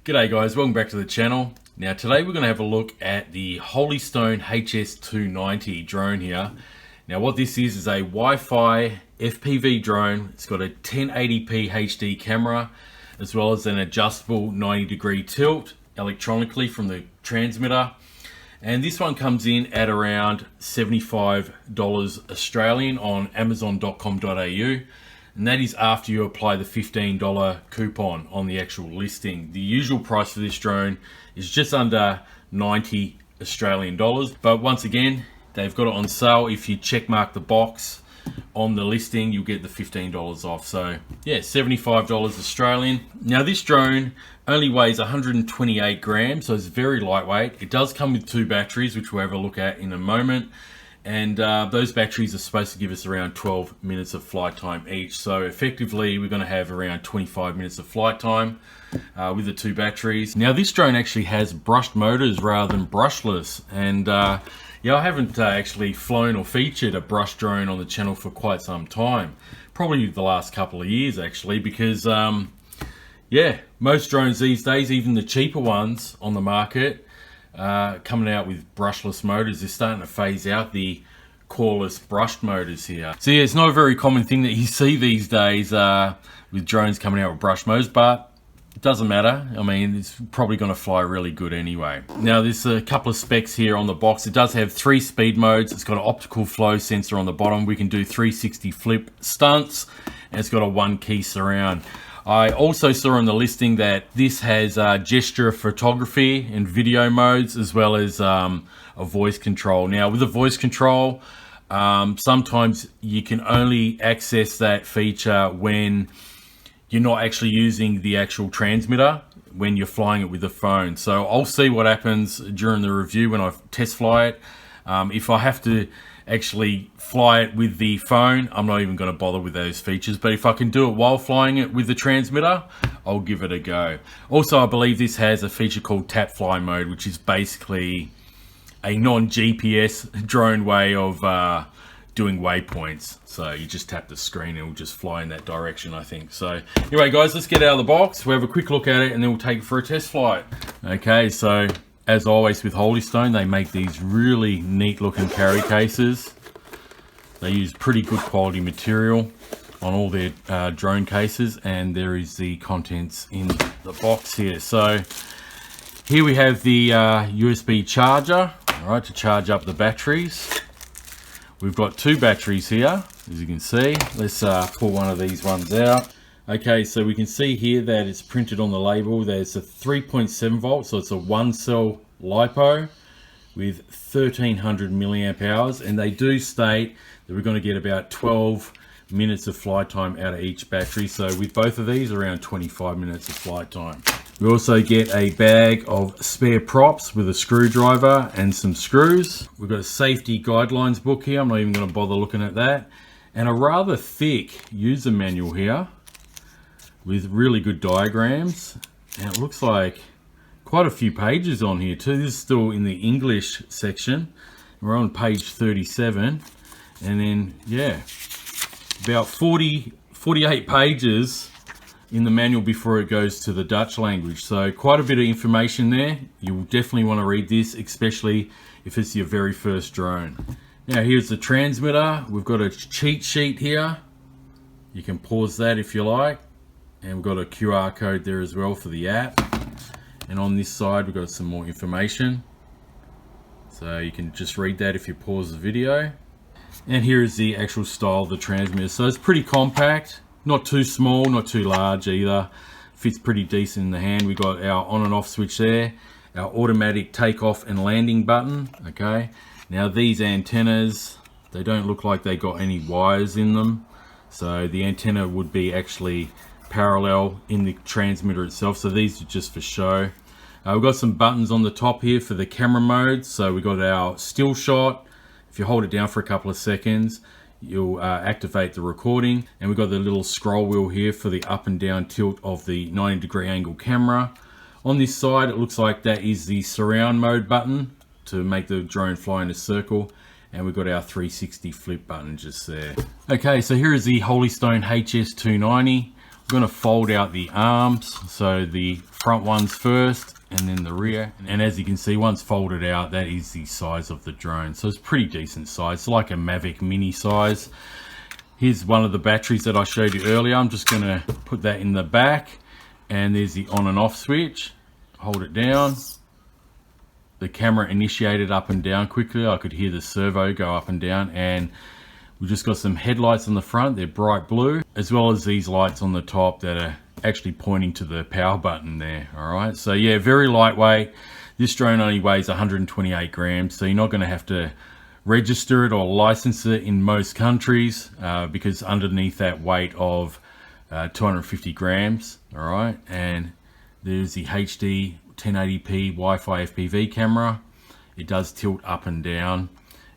G'day guys, welcome back to the channel. Now today we're going to have a look at the Holystone HS290 drone here. Now what this is a Wi-Fi FPV drone. It's got a 1080p HD camera as well as an adjustable 90-degree tilt electronically from the transmitter. And this one comes in at around $75 Australian on amazon.com.au. And that is after you apply the $15 coupon on the actual listing. The usual price for this drone is just under 90 Australian dollars. But once again, they've got it on sale. If you check mark the box on the listing, you'll get the $15 off. So yeah, $75 Australian. Now this drone only weighs 128 grams, so it's very lightweight. It does come with two batteries, which we'll have a look at in a moment. And those batteries are supposed to give us around 12 minutes of flight time each. So effectively, we're going to have around 25 minutes of flight time with the two batteries. Now this drone actually has brushed motors rather than brushless. And yeah, I haven't actually flown or featured a brush drone on the channel for quite some time. Probably the last couple of years actually, because yeah, most drones these days, even the cheaper ones on the market, coming out with brushless motors, is starting to phase out the coreless brushed motors here. So yeah, it's not a very common thing that you see these days with drones coming out with brush motors, but it doesn't matter. I mean, it's probably going to fly really good anyway. Now there's a couple of specs here on the box. It does have 3 speed modes. It's got an optical flow sensor on the bottom. We can do 360 flip stunts, and it's got a 1 key surround. I also saw on the listing that this has gesture photography and video modes, as well as a voice control. Now with the voice control, sometimes you can only access that feature when you're not actually using the actual transmitter, when you're flying it with the phone. So I'll see what happens during the review when I test fly it. If I have to actually fly it with the phone, I'm not even going to bother with those features. But if I can do it while flying it with the transmitter, I'll give it a go. Also, I believe this has a feature called tap fly mode, which is basically a non-GPS drone way of doing waypoints. So you just tap the screen and it'll just fly in that direction, I think. So anyway guys, let's get out of the box. We'll have a quick look at it and then we'll take it for a test flight. Okay, so as always with Holystone, they make these really neat looking carry cases. They use pretty good quality material on all their drone cases, and there is the contents in the box here. So here we have the USB charger, all right, to charge up the batteries. We've got 2 batteries here, as you can see. Let's pull one of these ones out. Okay, so we can see here that it's printed on the label. There's a 3.7 volt, so it's a 1-cell LiPo with 1300 milliamp hours, and they do state that we're going to get about 12 minutes of flight time out of each battery. So with both of these, around 25 minutes of flight time. We also get a bag of spare props with a screwdriver and some screws. We've got a safety guidelines book here. I'm not even going to bother looking at that. And a rather thick user manual here with really good diagrams, and it looks like quite a few pages on here too. This is still in the English section. We're on page 37, and then yeah, about 48 pages in the manual before it goes to the Dutch language. So quite a bit of information there. You will definitely want to read this, especially if it's your very first drone. Now here's the transmitter. We've got a cheat sheet here. You can pause that if you like. And we've got a QR code there as well for the app. And on this side, we've got some more information. So you can just read that if you pause the video. And here is the actual style of the transmitter. So it's pretty compact, not too small, not too large either. Fits pretty decent in the hand. We've got our on and off switch there, our automatic takeoff and landing button. Okay. Now these antennas, they don't look like they got any wires in them. So the antenna would be actually parallel in the transmitter itself, so these are just for show. We've got some buttons on the top here for the camera modes. So we've got our still shot. If you hold it down for a couple of seconds, you'll activate the recording. And we've got the little scroll wheel here for the up and down tilt of the 90-degree angle camera. On this side, it looks like that is the surround mode button to make the drone fly in a circle. And we've got our 360 flip button just there. Okay, so here is the Holystone HS290. going to fold out the arms, so the front ones first and then the rear. And as you can see, once folded out, that is the size of the drone. So it's pretty decent size. It's like a Mavic Mini size. Here's one of the batteries that I showed you earlier. I'm just going to put that in the back, and there's the on and off switch. Hold it down. The camera initiated up and down quickly. I could hear the servo go up and down, and we've just got some headlights on the front. They're bright blue, as well as these lights on the top that are actually pointing to the power button there. All right, so yeah, very lightweight. This drone only weighs 128 grams, so you're not going to have to register it or license it in most countries, because underneath that weight of 250 grams. All right, and there's the HD 1080p Wi-Fi FPV camera. It does tilt up and down.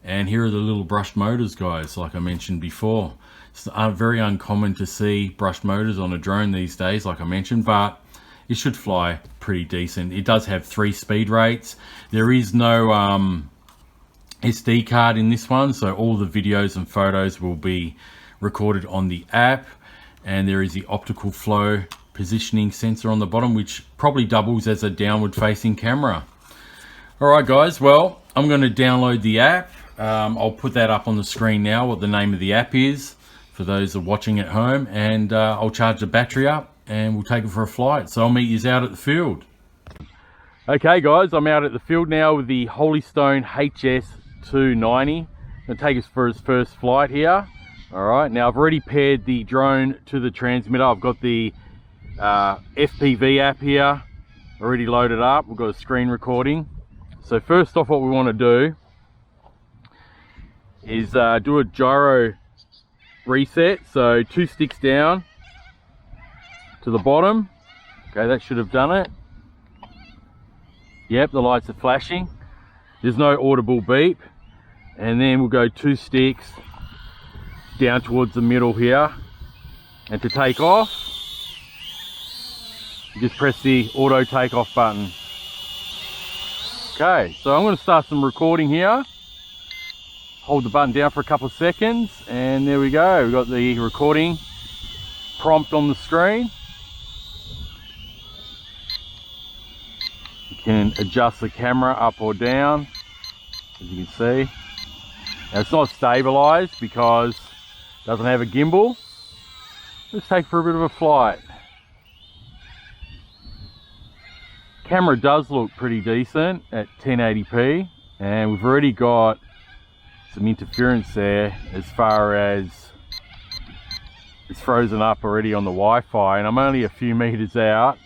And here are the little brushed motors, guys, like I mentioned before. It's very uncommon to see brushed motors on a drone these days, like I mentioned, but it should fly pretty decent. It does have 3 speed rates. There is no SD card in this one, so all the videos and photos will be recorded on the app. And there is the optical flow positioning sensor on the bottom, which probably doubles as a downward facing camera. Alright guys, well, I'm going to download the app. I'll put that up on the screen now, what the name of the app is for those that are watching at home, and I'll charge the battery up and we'll take it for a flight. So I'll meet you out at the field. Okay guys, I'm out at the field now with the Holystone HS290. Gonna take us for his first flight here. Alright, now I've already paired the drone to the transmitter. I've got the FPV app here already loaded up. We've got a screen recording. So first off, what we want to do is do a gyro reset. So 2 sticks down to the bottom. Okay, that should have done it. Yep, the lights are flashing. There's no audible beep. And then we'll go 2 sticks down towards the middle here. And to take off, you just press the auto takeoff button. Okay, so I'm going to start some recording here. Hold the button down for a couple of seconds, and there we go. We've got the recording prompt on the screen. You can adjust the camera up or down, as you can see. Now it's not stabilized because it doesn't have a gimbal. Let's take for a bit of a flight. Camera does look pretty decent at 1080p, and we've already got some interference there as far as it's frozen up already on the Wi-Fi, and I'm only a few meters out.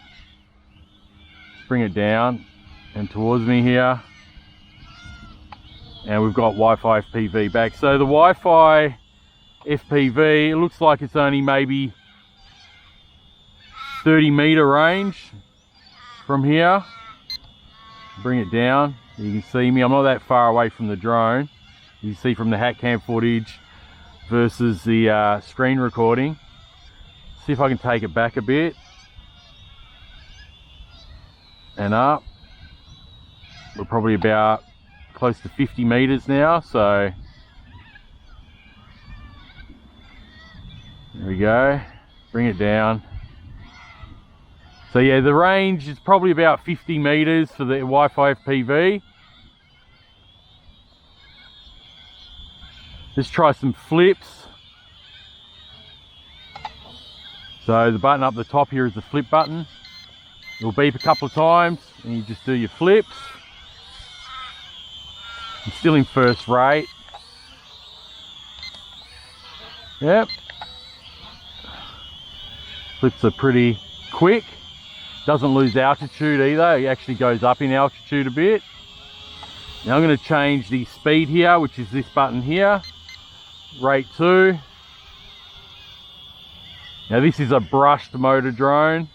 Let's bring it down and towards me here, and we've got Wi-Fi FPV back. So the Wi-Fi FPV, it looks like it's only maybe 30-meter range from here. Bring it down. You can see me. I'm not that far away from the drone. You can see from the hat cam footage versus the screen recording. See if I can take it back a bit and up. We're probably about close to 50 meters now, so there we go. Bring it down. So yeah, the range is probably about 50 meters for the Wi-Fi FPV. Let's try some flips. So the button up the top here is the flip button. It'll beep a couple of times and you just do your flips. I'm still in first rate. Yep. Flips are pretty quick. Doesn't lose altitude either. It actually goes up in altitude a bit. Now I'm going to change the speed here, which is this button here. Rate 2. Now this is a brushed motor drone.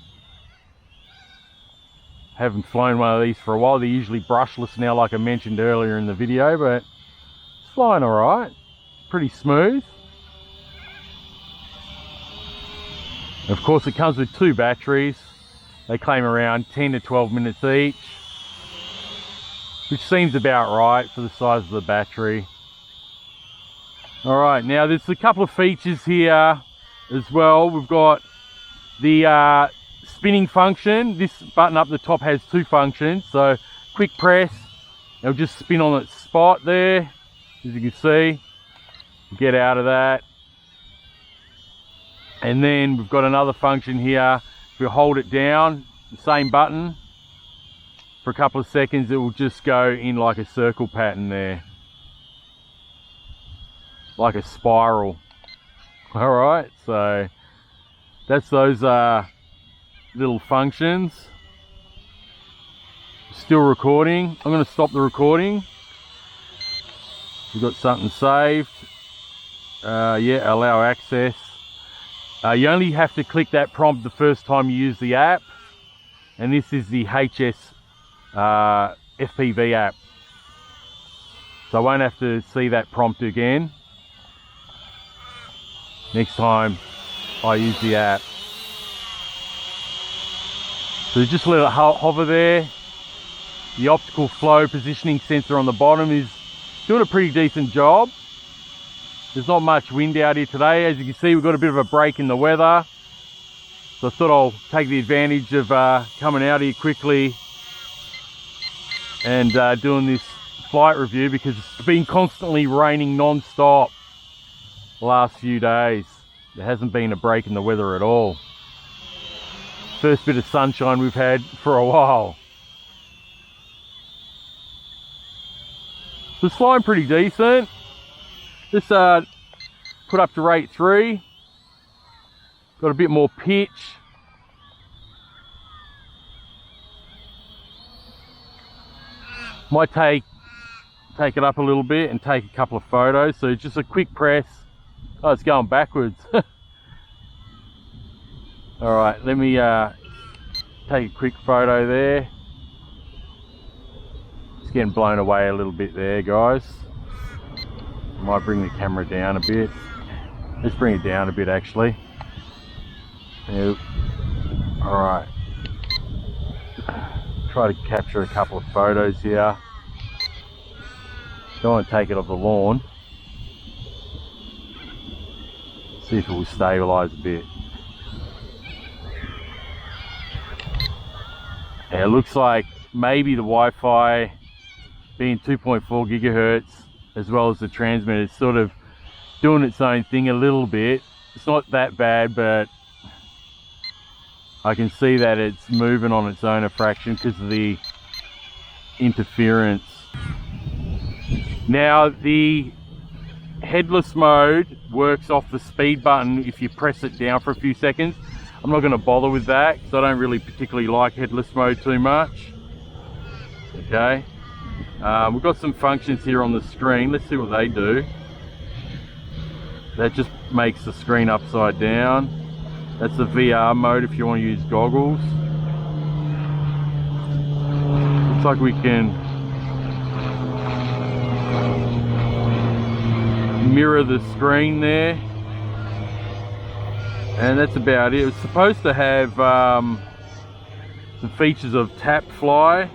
Haven't flown one of these for a while. They're usually brushless now, like I mentioned earlier in the video, but it's flying alright. Pretty smooth. Of course, it comes with 2 batteries. They claim around 10 to 12 minutes each, which seems about right for the size of the battery. Alright, now there's a couple of features here as well. We've got The spinning function, this button up the top has two functions. So quick press, it'll just spin on its spot there, as you can see. Get out of that. And then we've got another function here. If we hold it down, the same button, for a couple of seconds, it will just go in like a circle pattern there. Like a spiral. All right, so that's those little functions. Still recording. I'm going to stop the recording. We've got something saved. Yeah, allow access. You only have to click that prompt the first time you use the app. And this is the HS FPV app. So I won't have to see that prompt again next time I use the app. So just let it hover there. The optical flow positioning sensor on the bottom is doing a pretty decent job. There's not much wind out here today. As you can see, we've got a bit of a break in the weather. So I thought I'll take the advantage of coming out here quickly and doing this flight review, because it's been constantly raining non-stop the last few days. There hasn't been a break in the weather at all. First bit of sunshine we've had for a while. So it's flying pretty decent. Just put up to rate 3. Got a bit more pitch. Might take it up a little bit and take a couple of photos. So just a quick press. Oh, it's going backwards. All right, let me take a quick photo there. It's getting blown away a little bit there, guys. Might bring the camera down a bit. Let's bring it down a bit, actually. Yep. All right. Try to capture a couple of photos here. Don't want to take it off the lawn. See if it will stabilize a bit. Yeah, it looks like maybe the Wi-Fi, being 2.4 gigahertz, as well as the transmitter, is sort of doing its own thing a little bit. It's not that bad, but I can see that it's moving on its own a fraction because of the interference. Now, the headless mode works off the speed button if you press it down for a few seconds. I'm not going to bother with that because I don't really particularly like headless mode too much. Okay, we've got some functions here on the screen. Let's see what they do. That just makes the screen upside down. That's the VR mode if you want to use goggles. Looks like we can mirror the screen there. And that's about it. It was supposed to have some features of tap fly.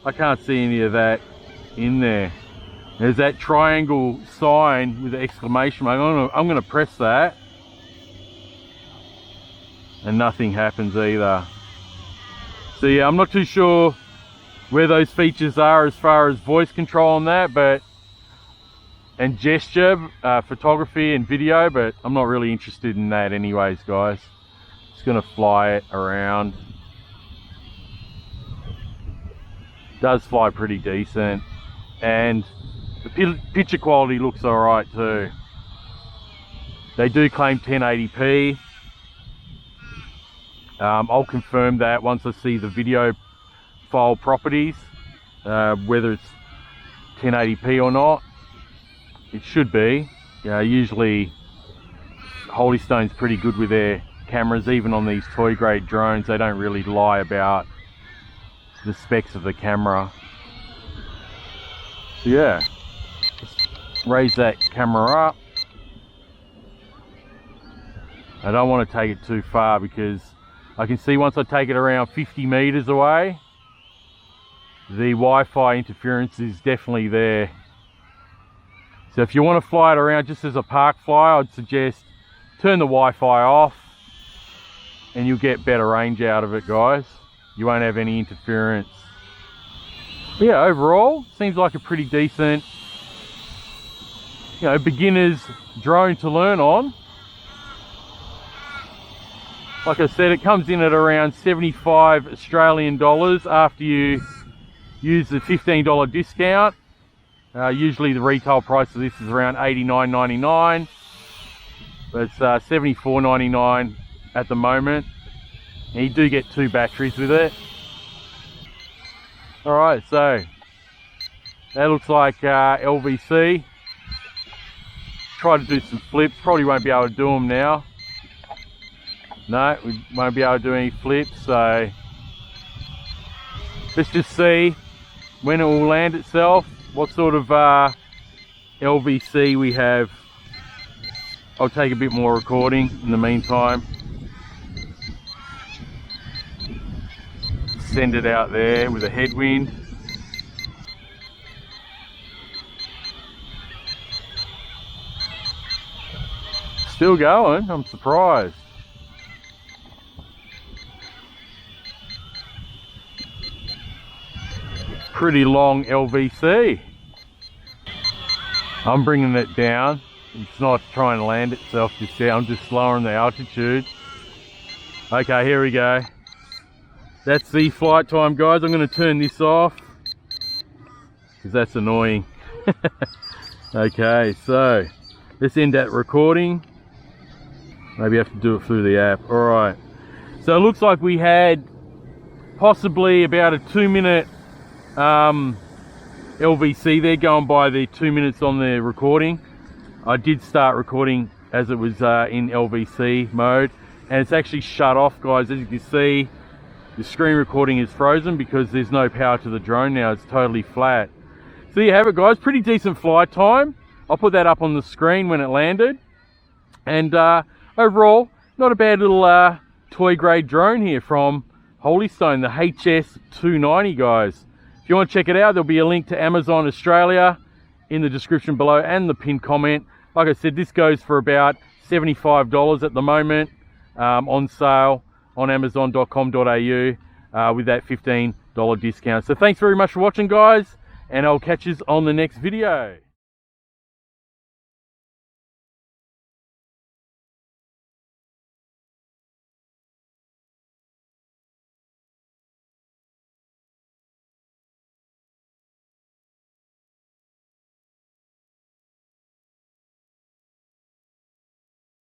I can't see any of that in there. There's that triangle sign with the exclamation mark. I'm going to press that. And nothing happens either. So yeah, I'm not too sure where those features are as far as voice control on that, and gesture, photography and video, but I'm not really interested in that anyways, guys. Just gonna fly it around. Does fly pretty decent, and the picture quality looks all right too. They do claim 1080p. I'll confirm that once I see the video file properties, whether it's 1080p or not. It should be. Usually Holy Stone's pretty good with their cameras, even on these toy grade drones. They don't really lie about the specs of the camera. So yeah, just raise that camera up. I don't want to take it too far because I can see once I take it around 50 meters away, the Wi-Fi interference is definitely there. So if you want to fly it around just as a park fly, I'd suggest turn the Wi-Fi off and you'll get better range out of it, guys. You won't have any interference. But yeah, overall, seems like a pretty decent, beginner's drone to learn on. Like I said, it comes in at around 75 Australian dollars after you use the $15 discount. Usually the retail price of this is around $89.99, but it's $74.99 at the moment. And you do get 2 batteries with it. Alright, so that looks like LVC. Try to do some flips, probably won't be able to do them now. No, we won't be able to do any flips, so let's just see when it will land itself, what sort of LVC we have. I'll take a bit more recording in the meantime. Send it out there with a headwind. Still going, I'm surprised. Pretty long LVC. I'm bringing it down. It's not trying to land itself just yet. I'm just lowering the altitude. Okay, here we go. That's the flight time, guys. I'm going to turn this off because that's annoying. Okay, so let's end that recording. Maybe I have to do it through the app. All right. So it looks like we had possibly about a 2-minute LVC there, going by the 2 minutes on the recording. I did start recording as it was in LVC mode, and it's actually shut off, guys. As you can see, the screen recording is frozen because there's no power to the drone now. It's totally flat. So there you have it, guys. Pretty decent flight time. I'll put that up on the screen when it landed. And overall, not a bad little toy grade drone here from Holystone, the HS290, guys. If you want to check it out, there'll be a link to Amazon Australia in the description below and the pinned comment. Like I said, this goes for about $75 at the moment, on sale on amazon.com.au with that $15 discount. So thanks very much for watching, guys, and I'll catch you on the next video.